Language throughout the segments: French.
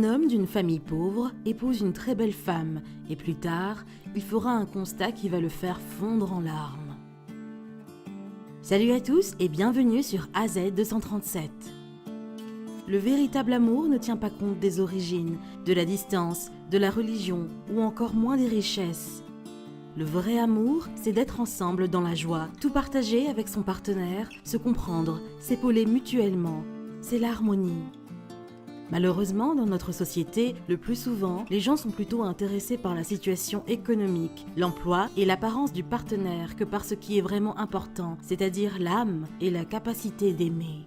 Un homme d'une famille pauvre épouse une très belle femme et plus tard, il fera un constat qui va le faire fondre en larmes. Salut à tous et bienvenue sur AZ 237. Le véritable amour ne tient pas compte des origines, de la distance, de la religion ou encore moins des richesses. Le vrai amour, c'est d'être ensemble dans la joie, tout partager avec son partenaire, se comprendre, s'épauler mutuellement. C'est l'harmonie. Malheureusement, dans notre société, le plus souvent, les gens sont plutôt intéressés par la situation économique, l'emploi et l'apparence du partenaire que par ce qui est vraiment important, c'est-à-dire l'âme et la capacité d'aimer.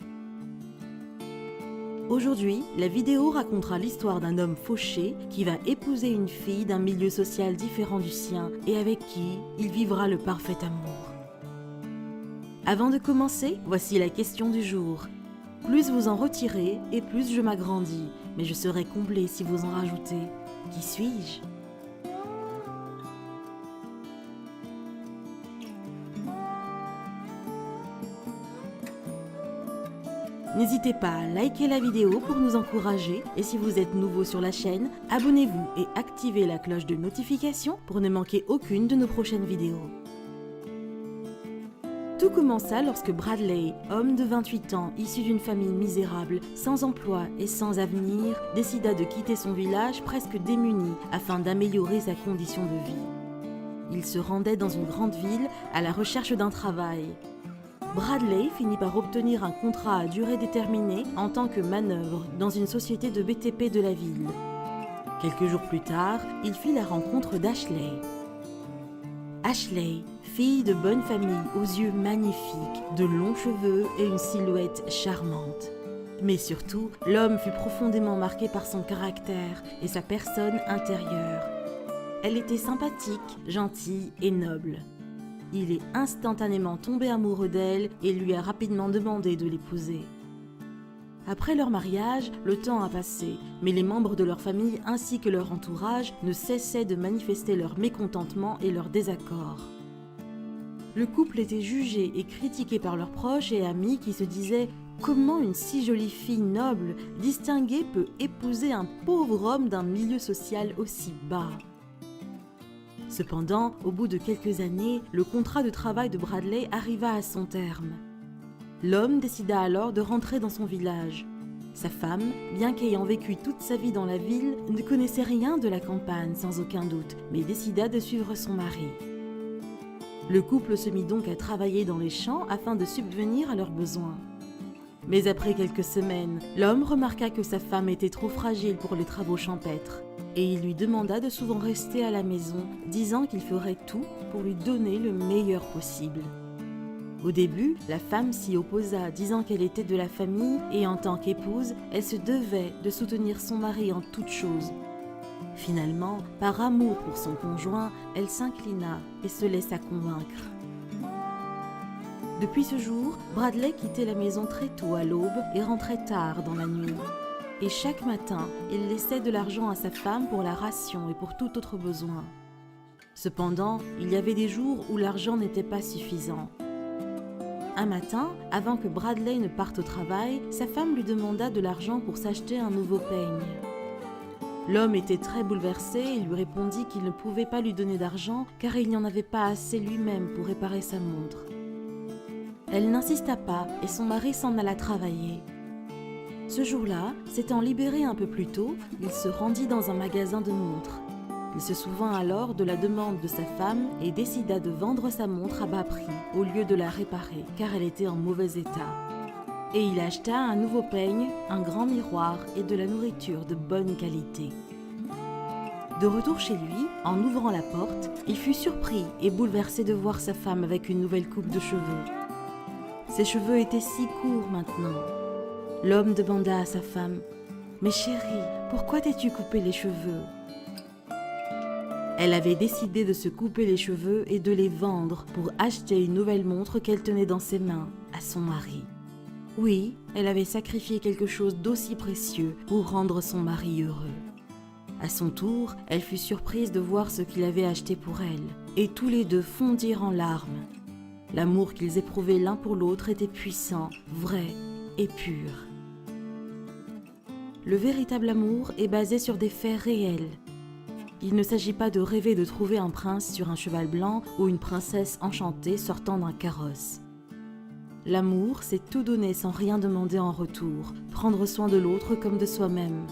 Aujourd'hui, la vidéo racontera l'histoire d'un homme fauché qui va épouser une fille d'un milieu social différent du sien et avec qui il vivra le parfait amour. Avant de commencer, voici la question du jour. Plus vous en retirez et plus je m'agrandis, mais je serai comblé si vous en rajoutez. Qui suis-je ? N'hésitez pas à liker la vidéo pour nous encourager et si vous êtes nouveau sur la chaîne, abonnez-vous et activez la cloche de notification pour ne manquer aucune de nos prochaines vidéos. Tout commença lorsque Bradley, homme de 28 ans, issu d'une famille misérable, sans emploi et sans avenir, décida de quitter son village presque démuni afin d'améliorer sa condition de vie. Il se rendait dans une grande ville à la recherche d'un travail. Bradley finit par obtenir un contrat à durée déterminée en tant que manœuvre dans une société de BTP de la ville. Quelques jours plus tard, il fit la rencontre d'Ashley. Ashley, fille de bonne famille aux yeux magnifiques, de longs cheveux et une silhouette charmante. Mais surtout, l'homme fut profondément marqué par son caractère et sa personne intérieure. Elle était sympathique, gentille et noble. Il est instantanément tombé amoureux d'elle et lui a rapidement demandé de l'épouser. Après leur mariage, le temps a passé, mais les membres de leur famille ainsi que leur entourage ne cessaient de manifester leur mécontentement et leur désaccord. Le couple était jugé et critiqué par leurs proches et amis qui se disaient « Comment une si jolie fille noble, distinguée peut épouser un pauvre homme d'un milieu social aussi bas ?» Cependant, au bout de quelques années, le contrat de travail de Bradley arriva à son terme. L'homme décida alors de rentrer dans son village. Sa femme, bien qu'ayant vécu toute sa vie dans la ville, ne connaissait rien de la campagne sans aucun doute, mais décida de suivre son mari. Le couple se mit donc à travailler dans les champs afin de subvenir à leurs besoins. Mais après quelques semaines, l'homme remarqua que sa femme était trop fragile pour les travaux champêtres et il lui demanda de souvent rester à la maison, disant qu'il ferait tout pour lui donner le meilleur possible. Au début, la femme s'y opposa, disant qu'elle était de la famille et en tant qu'épouse, elle se devait de soutenir son mari en toutes choses. Finalement, par amour pour son conjoint, elle s'inclina et se laissa convaincre. Depuis ce jour, Bradley quittait la maison très tôt à l'aube et rentrait tard dans la nuit. Et chaque matin, il laissait de l'argent à sa femme pour la ration et pour tout autre besoin. Cependant, il y avait des jours où l'argent n'était pas suffisant. Un matin, avant que Bradley ne parte au travail, sa femme lui demanda de l'argent pour s'acheter un nouveau peigne. L'homme était très bouleversé et lui répondit qu'il ne pouvait pas lui donner d'argent car il n'y en avait pas assez lui-même pour réparer sa montre. Elle n'insista pas et son mari s'en alla travailler. Ce jour-là, s'étant libéré un peu plus tôt, il se rendit dans un magasin de montres. Il se souvint alors de la demande de sa femme et décida de vendre sa montre à bas prix au lieu de la réparer car elle était en mauvais état. Et il acheta un nouveau peigne, un grand miroir et de la nourriture de bonne qualité. De retour chez lui, en ouvrant la porte, il fut surpris et bouleversé de voir sa femme avec une nouvelle coupe de cheveux. Ses cheveux étaient si courts maintenant. L'homme demanda à sa femme « Mais chérie, pourquoi t'es-tu coupé les cheveux ?» Elle avait décidé de se couper les cheveux et de les vendre pour acheter une nouvelle montre qu'elle tenait dans ses mains à son mari. Oui, elle avait sacrifié quelque chose d'aussi précieux pour rendre son mari heureux. À son tour, elle fut surprise de voir ce qu'il avait acheté pour elle, et tous les deux fondirent en larmes. L'amour qu'ils éprouvaient l'un pour l'autre était puissant, vrai et pur. Le véritable amour est basé sur des faits réels. Il ne s'agit pas de rêver de trouver un prince sur un cheval blanc ou une princesse enchantée sortant d'un carrosse. L'amour, c'est tout donner sans rien demander en retour, prendre soin de l'autre comme de soi-même.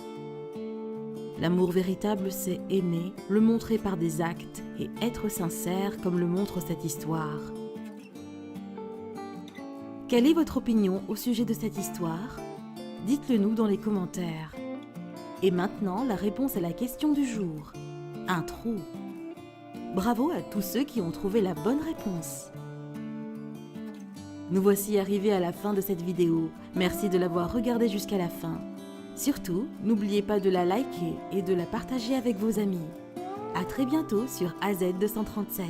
L'amour véritable, c'est aimer, le montrer par des actes et être sincère comme le montre cette histoire. Quelle est votre opinion au sujet de cette histoire ? Dites-le nous dans les commentaires. Et maintenant, la réponse à la question du jour. Un trou. Bravo à tous ceux qui ont trouvé la bonne réponse. Nous voici arrivés à la fin de cette vidéo. Merci de l'avoir regardée jusqu'à la fin. Surtout, n'oubliez pas de la liker et de la partager avec vos amis. À très bientôt sur AZ237.